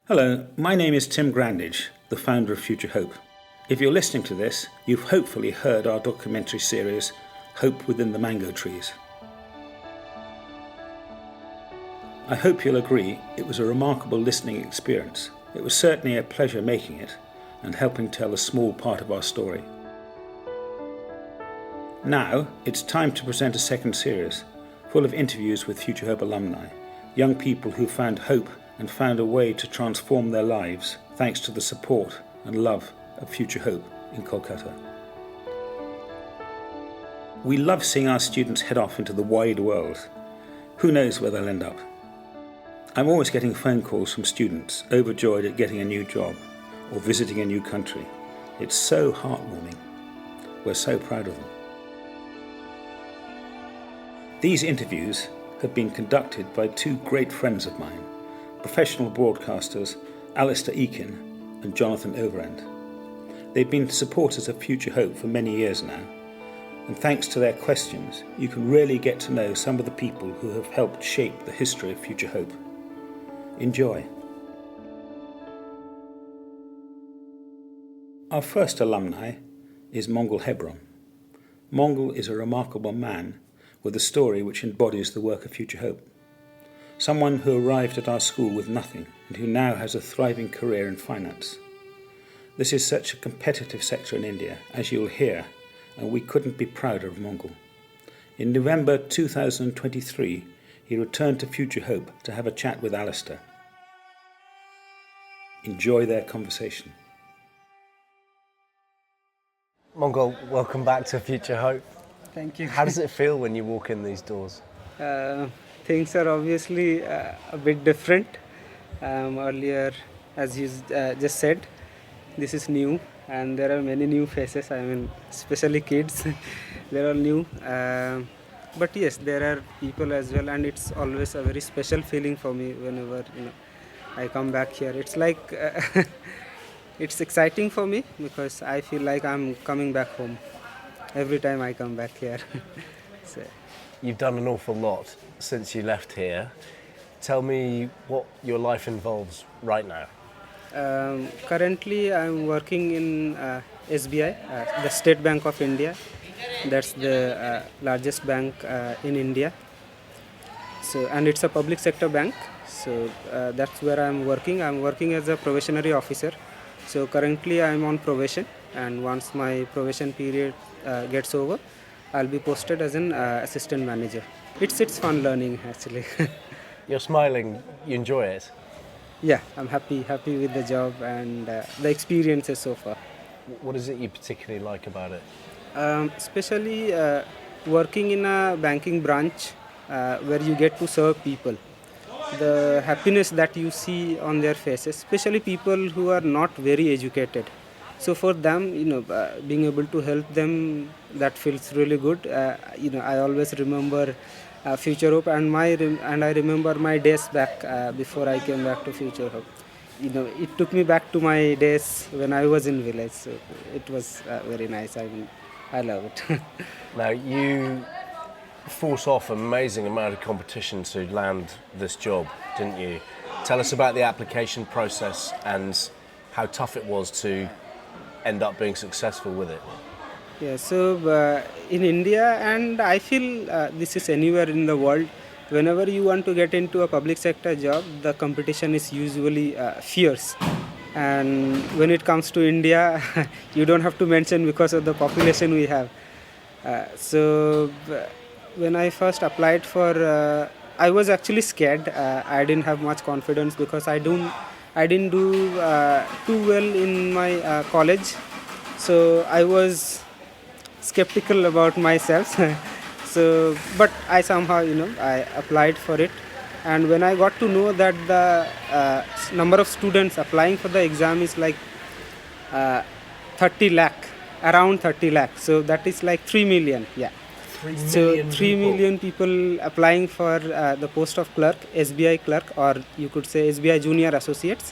Hello, my name is Tim Grandage, the founder of Future Hope. If you're listening to this, you've hopefully heard our documentary series, Hope Within the Mango Trees. I hope you'll agree it was a remarkable listening experience. It was certainly a pleasure making it and helping tell a small part of our story. Now, it's time to present a second series, full of interviews with Future Hope alumni, young people who found hope and found a way to transform their lives thanks to the support and love of Future Hope in Kolkata. We love seeing our students head off into the wide world. Who knows where they'll end up? I'm always getting phone calls from students overjoyed at getting a new job or visiting a new country. It's so heartwarming. We're so proud of them. These interviews have been conducted by two great friends of mine, professional broadcasters Alistair Eakin and Jonathan Overend. They've been supporters of Future Hope for many years now, and thanks to their questions, you can really get to know some of the people who have helped shape the history of Future Hope. Enjoy. Our first alumni is Mongal Hebron. Mongal is a remarkable man with a story which embodies the work of Future Hope. Someone who arrived at our school with nothing and who now has a thriving career in finance. This is such a competitive sector in India, as you'll hear, and we couldn't be prouder of Mongal. In November 2023, he returned to Future Hope to have a chat with Alistair. Enjoy their conversation. Mongal, welcome back to Future Hope. Thank you. How does it feel when you walk in these doors? Things are obviously a bit different. Earlier, as you just said, this is new and there are many new faces. I mean, especially kids, they're all new. But yes, there are people as well, and it's always a very special feeling for me whenever I come back here. It's like it's exciting for me because I feel like I'm coming back home every time I come back here. So. You've done an awful lot since you left here. Tell me what your life involves right now. Currently, I'm working in SBI, the State Bank of India. That's the largest bank in India. So, and it's a public sector bank. So that's where I'm working. I'm working as a probationary officer. So currently, I'm on probation, and once my probation period gets over, I'll be posted as an assistant manager. It's fun learning actually. You're smiling, you enjoy it? Yeah, I'm happy with the job and the experiences so far. What is it you particularly like about it? Especially working in a banking branch where you get to serve people. The happiness that you see on their faces, especially people who are not very educated. So for them, being able to help them, that feels really good. I always remember Future Hope, and I remember my days back before I came back to Future Hope. It took me back to my days when I was in village. So it was very nice. I love it. Now you fought off an amazing amount of competition to land this job, didn't you? Tell us about the application process and how tough it was to end up being successful with it. Yeah, so in India, and I feel this is anywhere in the world, whenever you want to get into a public sector job, the competition is usually fierce. And when it comes to India, you don't have to mention because of the population we have. So when I first applied for, I was actually scared. I didn't have much confidence because I didn't do too well in my college, so I was skeptical about myself. So, but I somehow, I applied for it, and when I got to know that the number of students applying for the exam is like 30 lakh, around 30 lakh. So that is like 3 million. Yeah. 3 million people applying for the post of clerk, SBI clerk, or you could say SBI junior associates.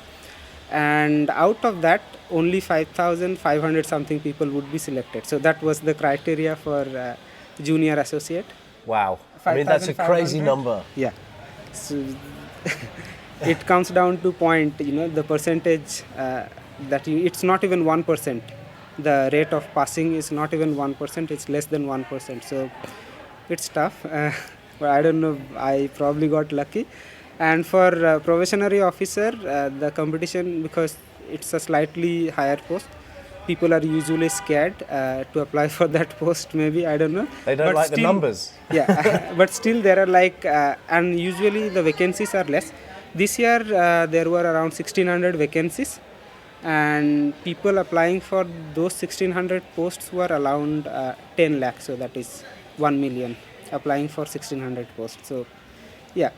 And out of that, only 5,500 something people would be selected. So that was the criteria for junior associate. Wow. I mean, that's a crazy number. Yeah. So it comes down to point, the percentage it's not even 1%. The rate of passing is not even 1%, it's less than 1%. So it's tough. But I don't know, I probably got lucky. And for probationary officer, the competition, because it's a slightly higher post, people are usually scared to apply for that post, maybe, I don't know. They don't But like the still- numbers. Yeah, but still there are and usually the vacancies are less. This year there were around 1600 vacancies, and people applying for those 1600 posts were around 10 lakhs, so that is 1 million applying for 1600 posts. So yeah,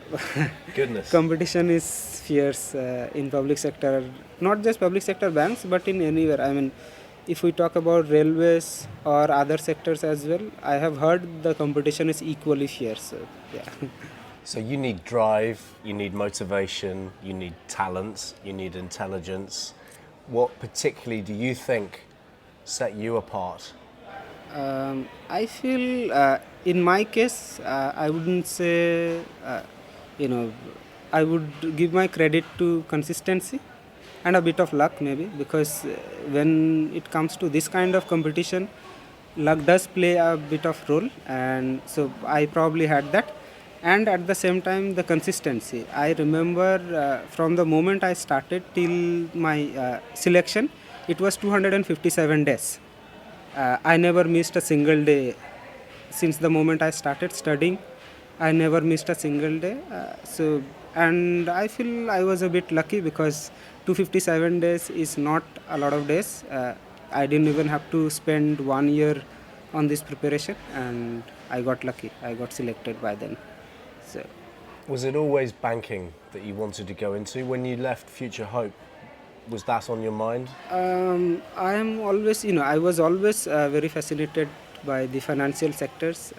Goodness. competition is fierce in public sector, not just public sector banks, but in anywhere. I mean, if we talk about railways or other sectors as well, I have heard the competition is equally fierce. So yeah. So you need drive, you need motivation, you need talent, you need intelligence. What particularly do you think set you apart? I feel in my case, I wouldn't say, I would give my credit to consistency and a bit of luck, maybe, because when it comes to this kind of competition, luck does play a bit of role, and so I probably had that. And at the same time, the consistency. I remember from the moment I started till my selection, it was 257 days. I never missed a single day since the moment I started studying. I never missed a single day. And I feel I was a bit lucky because 257 days is not a lot of days. I didn't even have to spend 1 year on this preparation, and I got lucky. I got selected by then. So Was it always banking that you wanted to go into? When you left Future Hope, was that on your mind? I am always, I was always very fascinated by the financial sectors,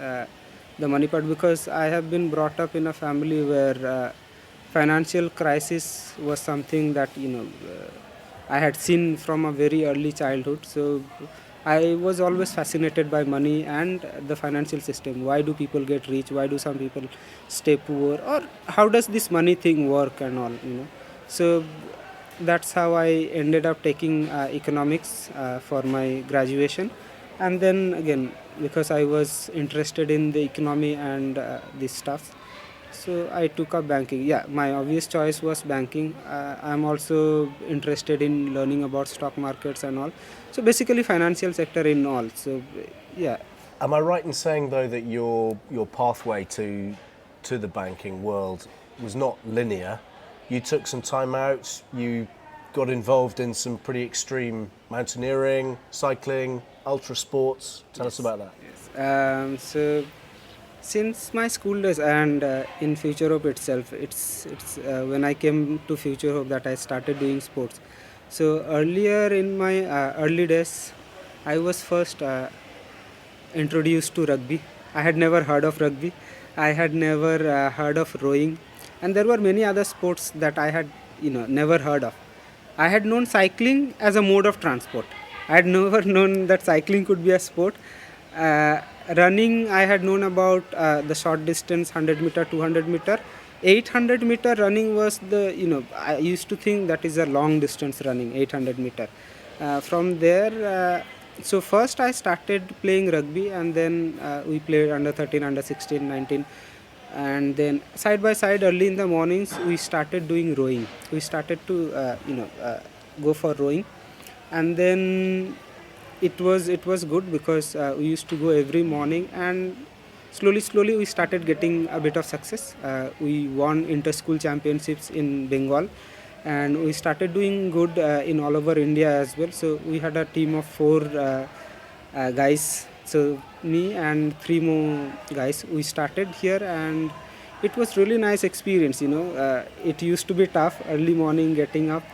the money part, because I have been brought up in a family where financial crisis was something that, I had seen from a very early childhood. So I was always fascinated by money and the financial system. Why do people get rich? Why do some people stay poor? Or how does this money thing work and all. So that's how I ended up taking economics for my graduation. And then again, because I was interested in the economy and this stuff, so I took up banking. Yeah, my obvious choice was banking. I'm also interested in learning about stock markets and all. So basically financial sector in all. So yeah. Am I right in saying though that your pathway to the banking world was not linear? You took some time out, you got involved in some pretty extreme mountaineering, cycling, ultra sports. Tell us about that. So since my school days and in Future Hope itself, it's when I came to Future Hope that I started doing sports. So earlier in my early days, I was first introduced to rugby. I had never heard of rugby. I had never heard of rowing, and there were many other sports that I had never heard of. I had known cycling as a mode of transport. I had never known that cycling could be a sport. Running, I had known about the short distance, 100 meter, 200 meter. 800 meter running was I used to think that is a long distance running, 800 meter. From there, so first I started playing rugby, and then we played under 13, under 16, 19. And then side by side early in the mornings we started doing rowing. We started to go for rowing, and then it was good because we used to go every morning, and slowly we started getting a bit of success. We won inter-school championships in Bengal, and we started doing good in all over India as well. So we had a team of 4 guys. So me and 3 more guys, we started here, and it was really nice experience. It used to be tough early morning getting up.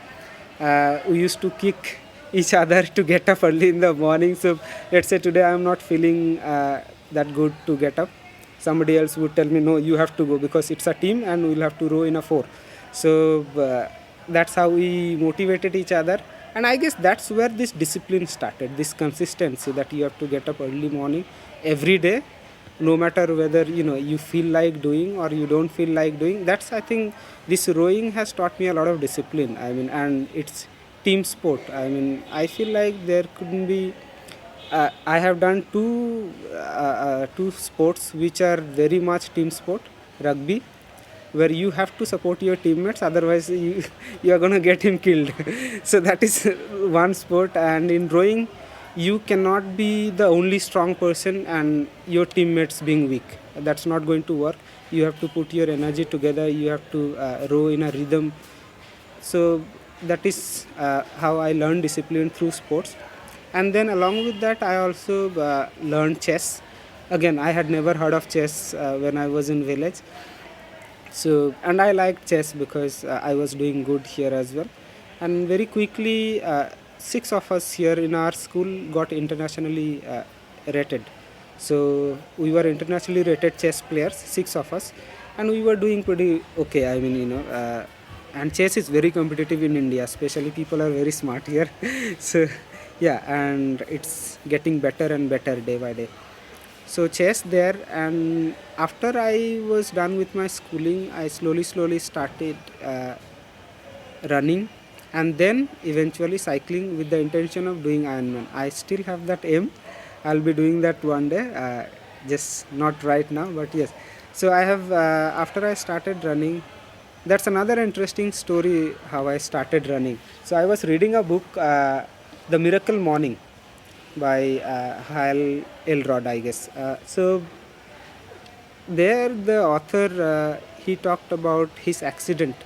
We used to kick each other to get up early in the morning. So let's say today I'm not feeling that good to get up. Somebody else would tell me, no, you have to go because it's a team and we'll have to row in a 4. So that's how we motivated each other. And I guess that's where this discipline started, this consistency that you have to get up early morning every day no matter whether you feel like doing or you don't feel like doing. That's, I think, this rowing has taught me a lot of discipline. I mean, and it's team sport. I mean, I feel like there couldn't be. I have done two sports which are very much team sport. Rugby, where you have to support your teammates, otherwise you are going to get him killed. So that is one sport. And in rowing, you cannot be the only strong person and your teammates being weak. That's not going to work. You have to put your energy together, you have to row in a rhythm. So that is how I learned discipline through sports. And then along with that, I also learned chess. Again, I had never heard of chess when I was in village. So, and I liked chess because I was doing good here as well. And very quickly, six of us here in our school got internationally rated. So we were internationally rated chess players, six of us, and we were doing pretty okay. I mean, and chess is very competitive in India, especially people are very smart here. So, yeah, and it's getting better and better day by day. So chess there. And after I was done with my schooling, I slowly started running, and then eventually cycling with the intention of doing Ironman. I still have that aim. I'll be doing that one day, just not right now, but yes. So I have, after I started running, that's another interesting story how I started running. So I was reading a book, The Miracle Morning, by Hal Elrod, I guess. So there the author, he talked about his accident.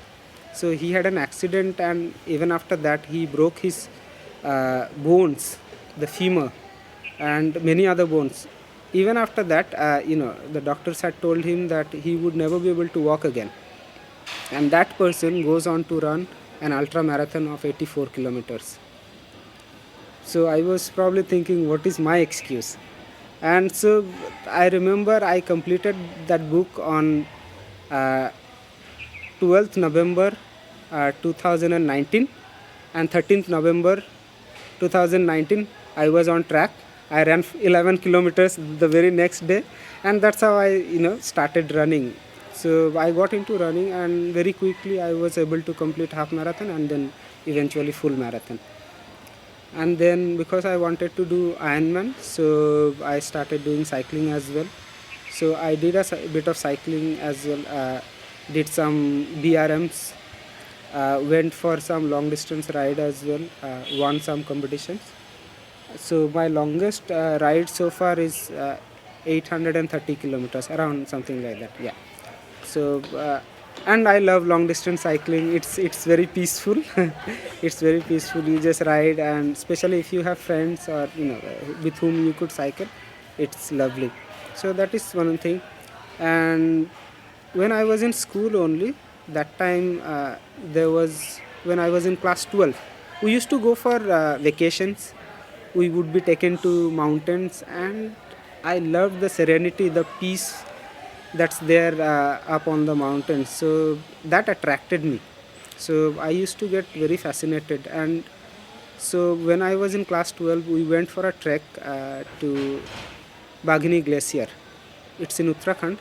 So he had an accident, and even after that he broke his bones, the femur, and many other bones. Even after that, the doctors had told him that he would never be able to walk again. And that person goes on to run an ultra marathon of 84 kilometers. So I was probably thinking, what is my excuse? And so I remember I completed that book on 12th November 2019, and 13th November 2019 I was on track. I ran 11 kilometers the very next day, and that's how I started running. So I got into running, and very quickly I was able to complete half marathon and then eventually full marathon. And then because I wanted to do Ironman, so I started doing cycling as well. So I did a bit of cycling as well, did some BRMs, went for some long distance ride as well, won some competitions. So my longest ride so far is 830 kilometers, around something like that. Yeah. So and I love long distance cycling. It's very peaceful. It's very peaceful. You just ride, and especially if you have friends or with whom you could cycle, it's lovely. So that is one thing. And when I was in school only, that time there was, when I was in class 12, we used to go for vacations. We would be taken to mountains, and I loved the serenity, the peace that's there up on the mountains. So that attracted me. So I used to get very fascinated. And so when I was in class 12, we went for a trek to Baghini Glacier. It's in Uttarakhand.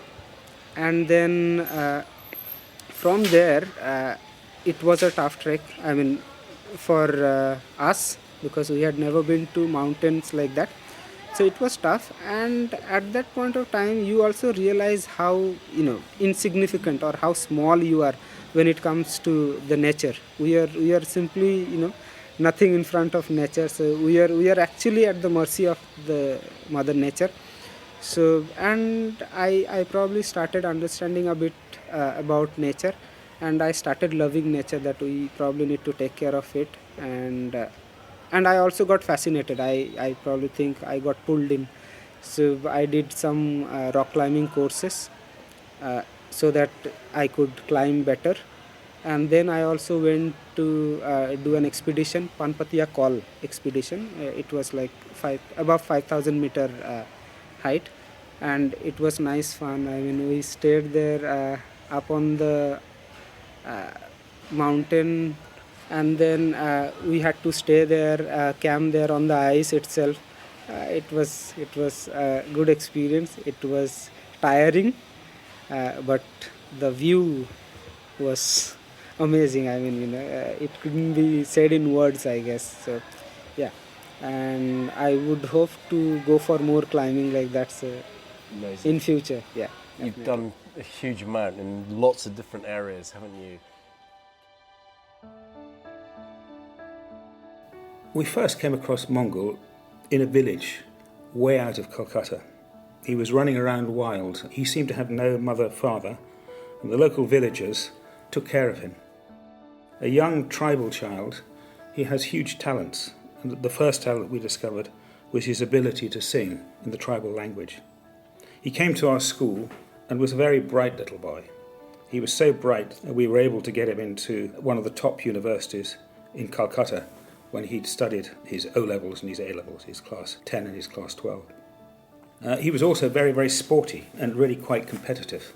And then from there, it was a tough trek. I mean, for us, because we had never been to mountains like that. So it was tough. And at that point of time, you also realize how insignificant or how small you are when it comes to the nature. We are simply nothing in front of nature. So we are actually at the mercy of the mother nature. So, and I probably started understanding a bit about nature, and I started loving nature, that we probably need to take care of it. And I also got fascinated. I probably think I got pulled in. So I did some rock climbing courses so that I could climb better. And then I also went to do an expedition, Panpatia Call expedition. It was like above 5,000 meter height, and it was nice fun. I mean, we stayed there up on the mountain, and then we had to stay there, camp there on the ice itself. It was a good experience. It was tiring, but the view was amazing. I mean, it couldn't be said in words, I guess. So, yeah, and I would hope to go for more climbing like that Amazing. in future. Yeah, You've definitely. done a huge amount in lots of different areas, haven't you? We first came across Mongal in a village way out of Kolkata. He was running around wild. He seemed to have no mother, father, and the local villagers took care of him. A young tribal child, he has huge talents, and the first talent we discovered was his ability to sing in the tribal language. He came to our school and was a very bright little boy. He was so bright that we were able to get him into one of the top universities in Calcutta when he'd studied his O-levels and his A-levels, his class 10 and his class 12. He was also very, very sporty and really quite competitive.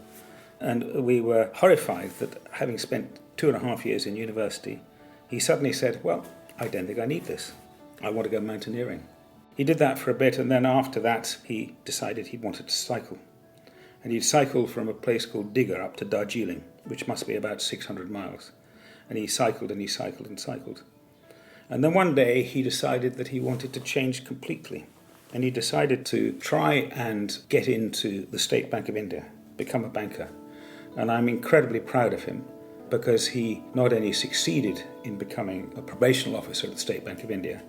And we were horrified that having spent 2.5 years in university, he suddenly said, well, I don't think I need this. I want to go mountaineering. He did that for a bit, and then after that, he decided he wanted to cycle. And he'd cycled from a place called Digger up to Darjeeling, which must be about 600 miles. And he cycled and he cycled and cycled. And then one day he decided that he wanted to change completely. And he decided to try and get into the State Bank of India, become a banker. And I'm incredibly proud of him because he not only succeeded in becoming a probational officer at the State Bank of India,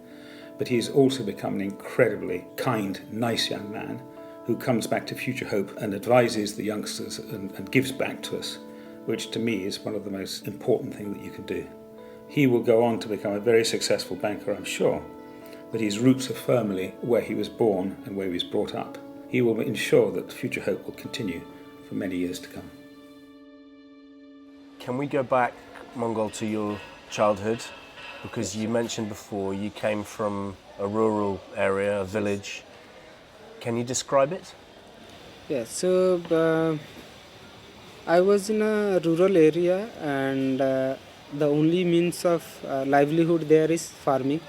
but he's also become an incredibly kind, nice young man who comes back to Future Hope and advises the youngsters and gives back to us, which to me is one of the most important things that you can do. He will go on to become a very successful banker, I'm sure, but his roots are firmly where he was born and where he was brought up. He will ensure that Future Hope will continue for many years to come. Can we go back, Mongal, to your childhood? Because you mentioned before you came from a rural area, a village. Can you describe it? Yeah, so I was in a rural area, and the only means of livelihood there is farming.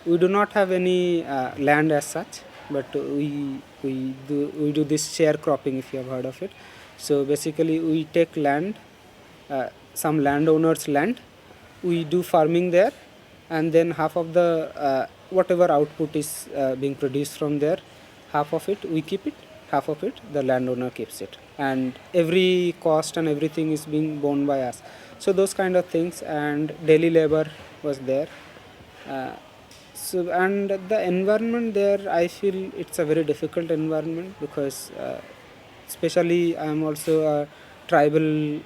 We do not have any land as such, but we do this sharecropping, if you have heard of it. So basically, we take land, some landowners' land, we do farming there, and then half of the whatever output is being produced from there, half of it we keep it, half of it the landowner keeps it, and every cost and everything is being borne by us. So those kind of things, and daily labor was there. And the environment there, I feel it's a very difficult environment because especially I am also a tribal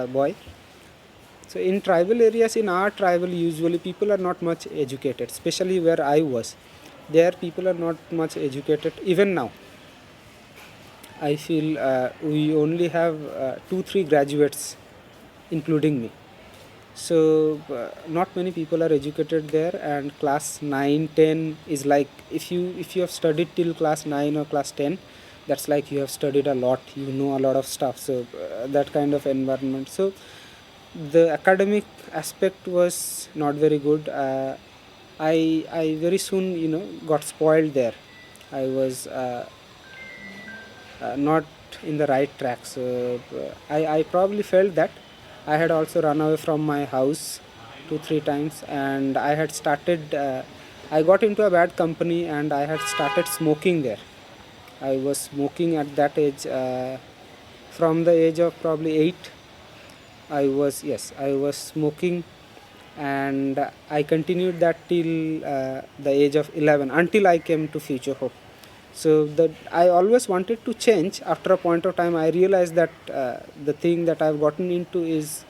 boy. So in tribal areas, in our tribal, usually people are not much educated, especially where I was. There people are not much educated. Even now, I feel we only have 2-3 graduates, including me. So not many people are educated there, and class 9, 10 is like, if you have studied till class 9 or class 10, that's like you have studied a lot, you know a lot of stuff. So that kind of environment. So the academic aspect was not very good. I very soon got spoiled there. I was not in the right track. So I probably felt that I had also run away from my house 2-3 times, and I had started. I got into a bad company, and I had started smoking there. I was smoking at that age. From the age of probably 8, I was smoking, and I continued that till the age of 11, until I came to Future Hope. So that I always wanted to change. After a point of time, I realized that the thing that I've gotten into is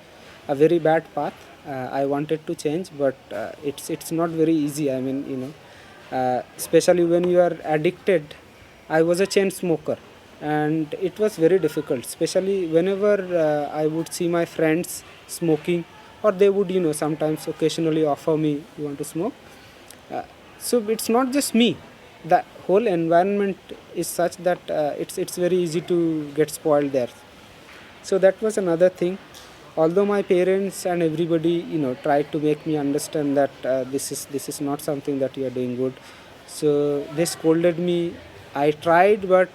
a very bad path. I wanted to change, but it's not very easy. I mean, especially when you are addicted. I was a chain smoker, and it was very difficult, especially whenever I would see my friends smoking, or they would sometimes occasionally offer me, you want to smoke. So it's not just me, the whole environment is such that it's very easy to get spoiled there. So that was another thing. Although my parents and everybody tried to make me understand that this is not something that you are doing good. So they scolded me. I tried, but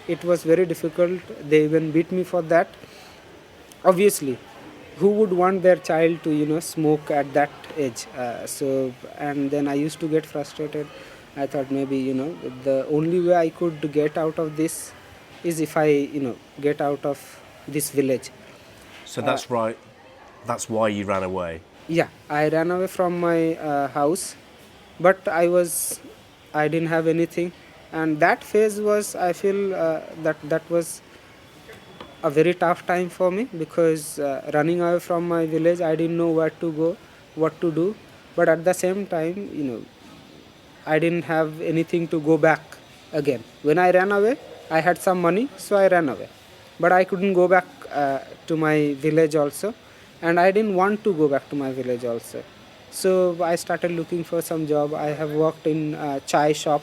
it was very difficult. They even beat me for that. Obviously, who would want their child to smoke at that age? And then I used to get frustrated. I thought maybe the only way I could get out of this is if I get out of this village. So that's right. That's why you ran away. Yeah, I ran away from my house, but I didn't have anything, and that phase was, I feel, that was a very tough time for me, because running away from my village, I didn't know where to go, what to do, but at the same time, I didn't have anything to go back again. When I ran away, I had some money, so I ran away, but I couldn't go back to my village also, and I didn't want to go back to my village also. So I started looking for some job. I have worked in chai shop,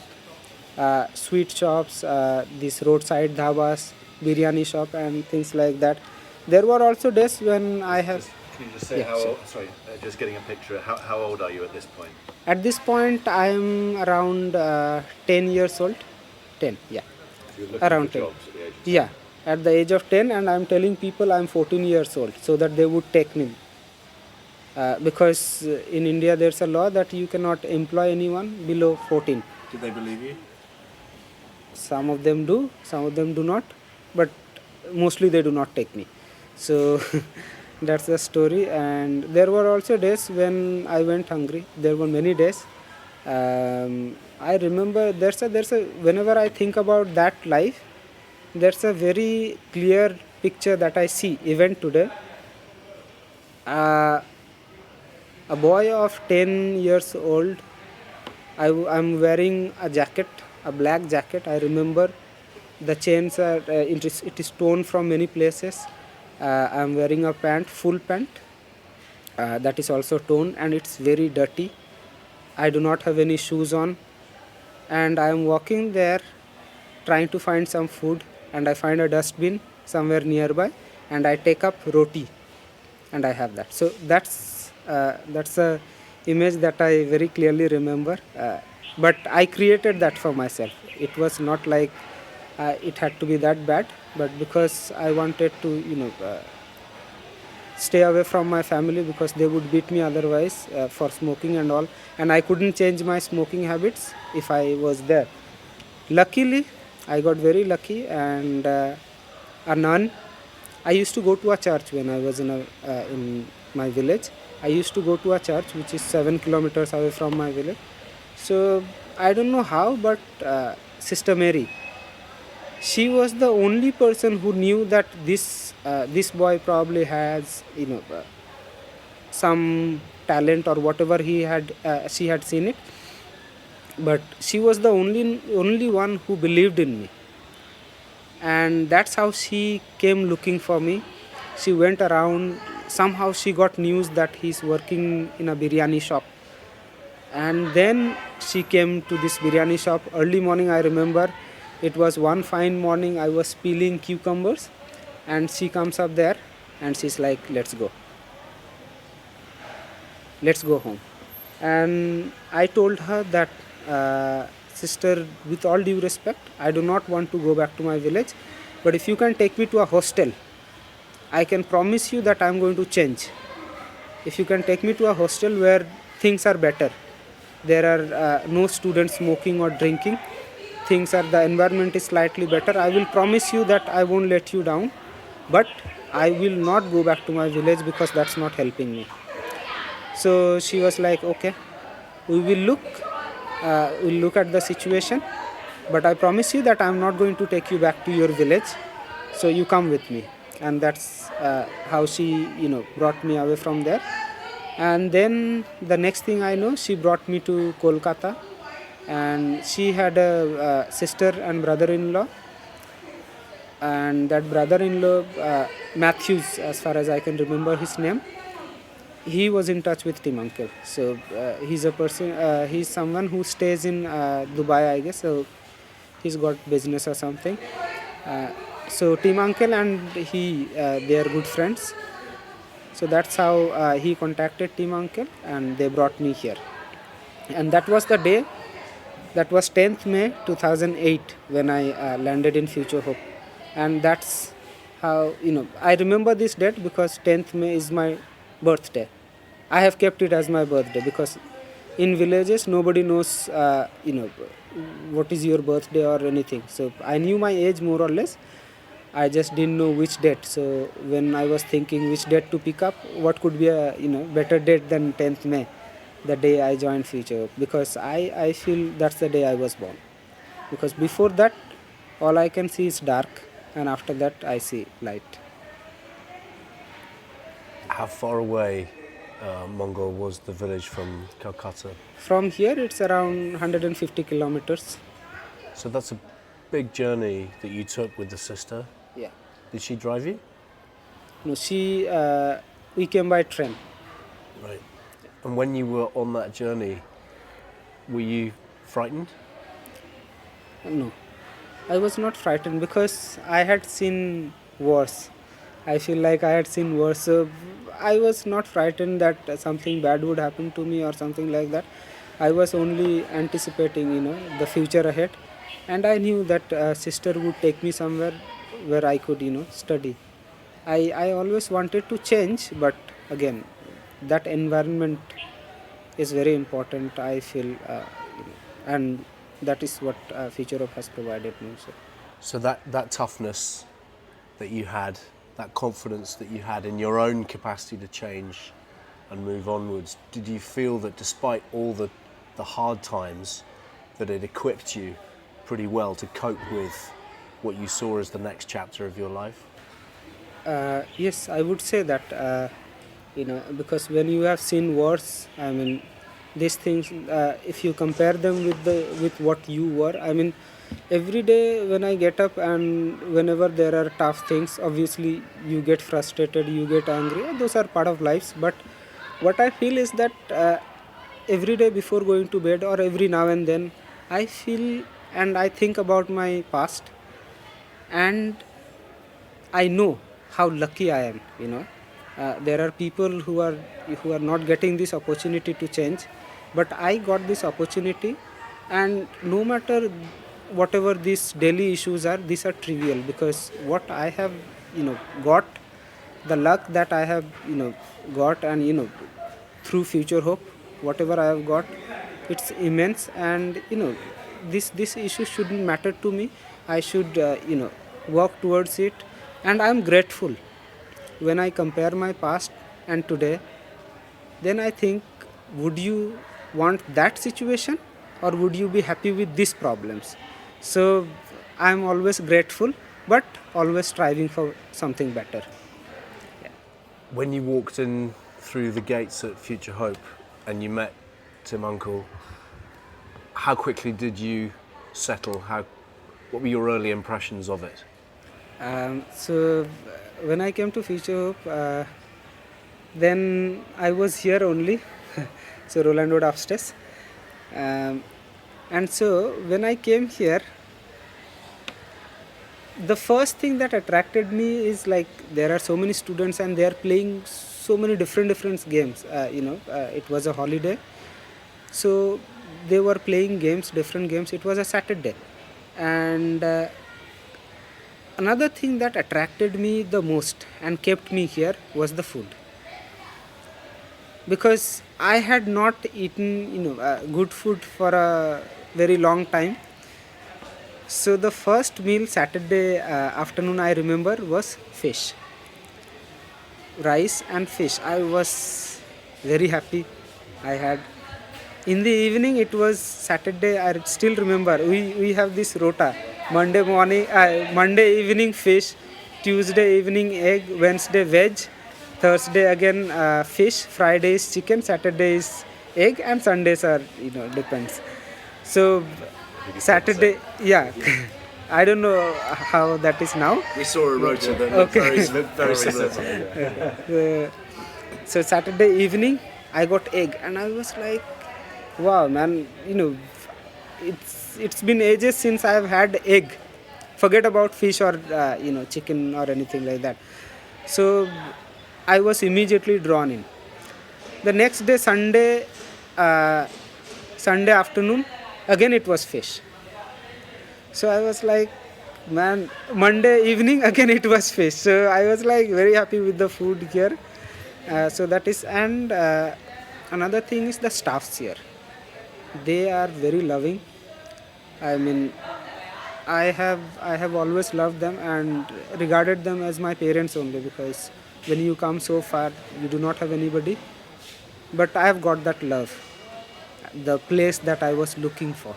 sweet shops, these roadside dhabas, biryani shop, and things like that. There were also days when I have. Can you just say Yeah, how sure. old, sorry, just getting a picture, how old are you at this point? At this point, I am around 10 years old. 10, yeah. You're looking Around for 10. jobs at the age of Yeah, at the age of 10, and I'm telling people I'm 14 years old so that they would take me. Because in India there's a law that you cannot employ anyone below 14. Did they believe you? Some of them do, some of them do not, but mostly they do not take me. So that's the story. And there were also days when I went hungry. There were many days. I remember there's a whenever I think about that life, there's a very clear picture that I see even today. Uh, a boy of 10 years old, I'm wearing a jacket, a black jacket. I remember the chains are it is torn from many places. I'm wearing a pant, full pant, that is also torn, and it's very dirty. I do not have any shoes on, and I am walking there trying to find some food, and I find a dustbin somewhere nearby, and I take up roti, and I have that. So that's a image that I very clearly remember. But I created that for myself. It was not like it had to be that bad, but because I wanted to, stay away from my family, because they would beat me otherwise for smoking and all, and I couldn't change my smoking habits if I was there. Luckily, I got very lucky, and a nun. I used to go to a church when I was in my village. I used to go to a church which is 7 kilometers away from my village. So I don't know how, but Sister Mary, she was the only person who knew that this boy probably has some talent or whatever she had seen it, but she was the only one who believed in me, and that's how she came looking for me. She went around. Somehow she got news that he's working in a biryani shop, and then she came to this biryani shop early morning. I remember it was one fine morning. I was peeling cucumbers, and she comes up there and she's like, let's go home. And I told her that, sister, with all due respect, I do not want to go back to my village, but if you can take me to a hostel, I can promise you that I'm going to change. If you can take me to a hostel where things are better, there are no students smoking or drinking, the environment is slightly better, I will promise you that I won't let you down, but I will not go back to my village because that's not helping me. So she was like, okay, we will look at the situation, but I promise you that I'm not going to take you back to your village, so you come with me. And that's how she brought me away from there. And then the next thing I know, she brought me to Kolkata, and she had a sister and brother-in-law, and that brother-in-law, Matthews, as far as I can remember his name, he was in touch with Tim Uncle. So he's someone who stays in Dubai, I guess. So he's got business or something. So Tim Uncle and he, they are good friends. So that's how he contacted Tim Uncle, and they brought me here. And that was the day That was 10th May 2008 when I landed in Future Hope. And that's how, I remember this date because 10th May is my birthday. I have kept it as my birthday because in villages nobody knows, what is your birthday or anything. So I knew my age more or less. I just didn't know which date. So when I was thinking which date to pick up, what could be a better date than 10th May, the day I joined Future Hope, because I feel that's the day I was born. Because before that, all I can see is dark, and after that I see light. How far away, Mongal, was the village from Kolkata? From here, it's around 150 kilometers. So that's a big journey that you took with the sister. Yeah. Did she drive you? No, we came by train. Right. And when you were on that journey, were you frightened? No, I was not frightened because I had seen worse. I feel like I had seen worse. So I was not frightened that something bad would happen to me or something like that. I was only anticipating, the future ahead. And I knew that sister would take me somewhere where I could, study. I always wanted to change, but again, that environment is very important, I feel, and that is what Future Hope has provided me. So that toughness that you had, that confidence that you had in your own capacity to change and move onwards, did you feel that despite all the hard times, that it equipped you pretty well to cope with what you saw as the next chapter of your life? Yes, I would say that, because when you have seen wars, I mean, these things, if you compare them with what you were, I mean, every day when I get up and whenever there are tough things, obviously you get frustrated, you get angry. Those are part of life. But what I feel is that every day before going to bed or every now and then, I feel and I think about my past, and I know how lucky I am. There are people who are not getting this opportunity to change, but I got this opportunity, and no matter whatever these daily issues are, these are trivial because what I have, got, the luck that I have, got, and through Future Hope, whatever I have got, it's immense, and this issue shouldn't matter to me. I should work towards it, and I'm grateful. When I compare my past and today, then I think, would you want that situation or would you be happy with these problems? So I'm always grateful, but always striving for something better. When you walked in through the gates at Future Hope and you met Tim Uncle, how quickly did you settle? What were your early impressions of it? So when I came to Future Hope, then I was here only, so Roland Road upstairs. And so when I came here, the first thing that attracted me is like there are so many students and they are playing so many different games. It was a holiday, so they were playing games, different games. It was a Saturday, and another thing that attracted me the most and kept me here was the food, because I had not eaten good food for a very long time. So the first meal Saturday afternoon I remember was fish, rice and fish. I was very happy. I had in the evening, it was Saturday. I still remember we have this rota: Monday evening fish, Tuesday evening egg, Wednesday veg, Thursday again fish, Friday is chicken, Saturday is egg, and Sundays are depends. So Saturday, yeah. I don't know how that is now. We saw a rota that Okay. very similar. So Saturday evening, I got egg, and I was like, wow, man, it's been ages since I've had egg. Forget about fish or chicken or anything like that. So I was immediately drawn in. The next day, Sunday afternoon, Again, it was fish. So I was like, man, Monday evening, again it was fish. So I was like very happy with the food here. So that is, and another thing is the staffs here. They are very loving. I mean, I have always loved them and regarded them as my parents only, because when you come so far, you do not have anybody. But I have got that love, the place that I was looking for.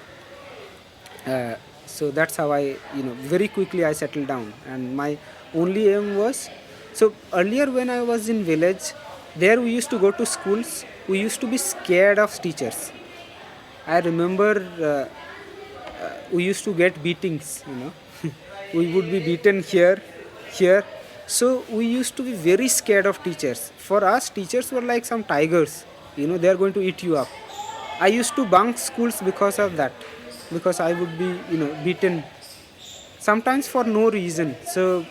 So that's how I, very quickly I settled down. And my only aim was, so earlier when I was in village, there we used to go to schools. We used to be scared of teachers. I remember we used to get beatings. We would be beaten here. So we used to be very scared of teachers. For us, teachers were like some tigers. They are going to eat you up. I used to bunk schools because of that, because I would be, beaten sometimes for no reason. So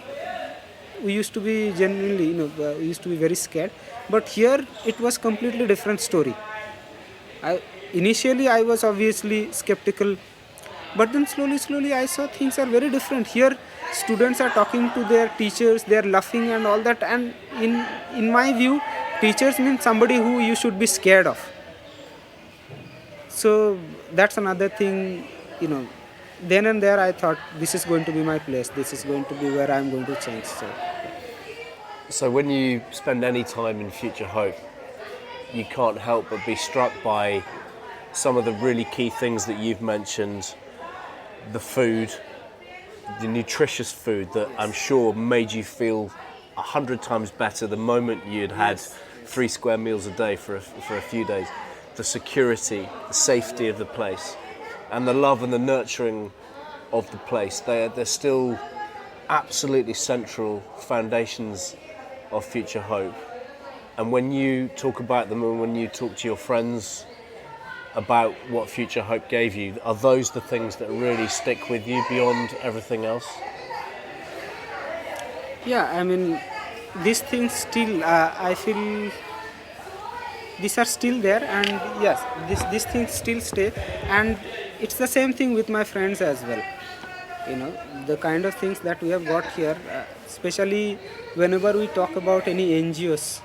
we used to be genuinely, we used to be very scared. But here it was completely different story. Initially I was obviously skeptical, but then slowly I saw things are very different. Here students are talking to their teachers, they are laughing and all that. And in my view, teachers mean somebody who you should be scared of. So that's another thing, then and there I thought this is going to be my place, this is going to be where I'm going to change. So when you spend any time in Future Hope, you can't help but be struck by some of the really key things that you've mentioned. The food, the nutritious food that I'm sure made you feel 100 times better the moment you'd had 3 square meals a day for a few days. The security, the safety of the place, and the love and the nurturing of the place. They're still absolutely central foundations of Future Hope. And when you talk about them and when you talk to your friends about what Future Hope gave you, are those the things that really stick with you beyond everything else? Yeah, I mean, these things still, I feel these are still there, and yes, these things still stay. And it's the same thing with my friends as well. The kind of things that we have got here, especially whenever we talk about any NGOs,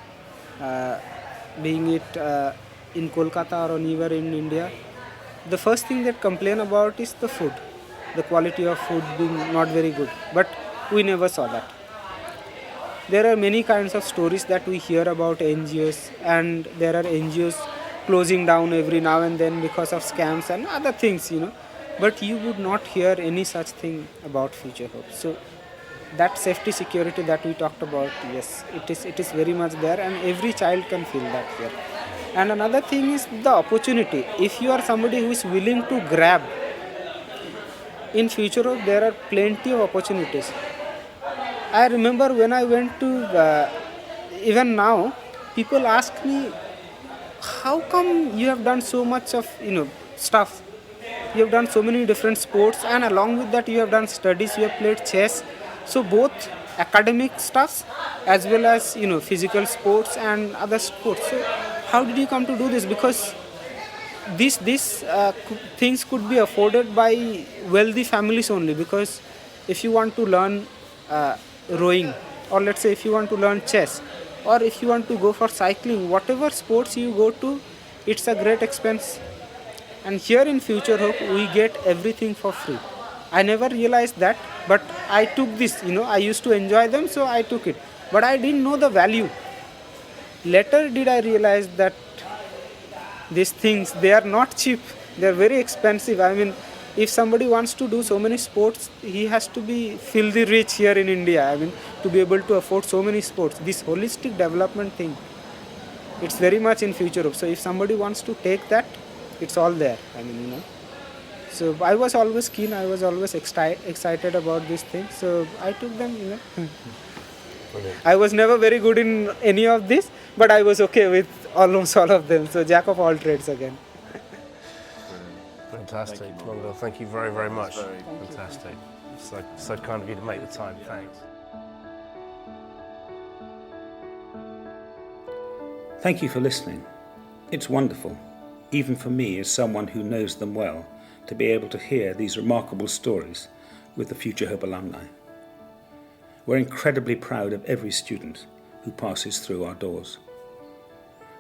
being it in Kolkata or anywhere in India, the first thing that complain about is the food, the quality of food being not very good. But we never saw that. There are many kinds of stories that we hear about NGOs, and there are NGOs closing down every now and then because of scams and other things. But you would not hear any such thing about Future Hope. So that safety security that we talked about, yes, it is very much there, and every child can feel that here. And another thing is the opportunity. If you are somebody who is willing to grab, in Future Hope there are plenty of opportunities. I remember when I went to, even now, people ask me, how come you have done so much of, stuff? You have done so many different sports, and along with that you have done studies, you have played chess. So both academic stuff as well as, physical sports and other sports. So how did you come to do this? Because these things could be afforded by wealthy families only. Because if you want to learn rowing, or let's say if you want to learn chess, or if you want to go for cycling, whatever sports you go to, it's a great expense. And here in Future Hope we get everything for free. I never realized that, but I took this, I used to enjoy them, so I took it. But I didn't know the value. Later did I realize that these things, they are not cheap, they are very expensive. I mean, if somebody wants to do so many sports, he has to be filthy rich here in India. I mean, to be able to afford so many sports. This holistic development thing, it's very much in Future Hope. So if somebody wants to take that, it's all there. I mean, So I was always keen, I was always excited about these things. So I took them, I was never very good in any of this, but I was okay with almost all of them. So jack of all trades again. Fantastic, Mongal. Thank you very, very much. Fantastic. So kind of you to make the time. Thanks. Thank you for listening. It's wonderful, even for me as someone who knows them well, to be able to hear these remarkable stories with the Future Hope alumni. We're incredibly proud of every student who passes through our doors.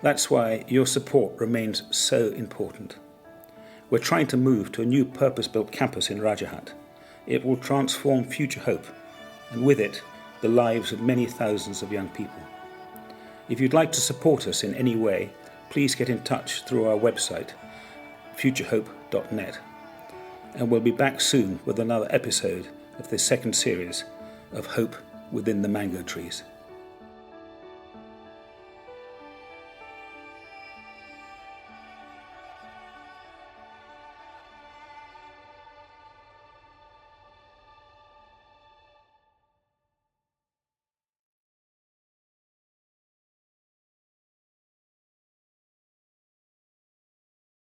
That's why your support remains so important. We're trying to move to a new purpose-built campus in Rajarhat. It will transform Future Hope, and with it, the lives of many thousands of young people. If you'd like to support us in any way, please get in touch through our website, futurehope.net. And we'll be back soon with another episode of this second series of Hope Within the Mango Trees.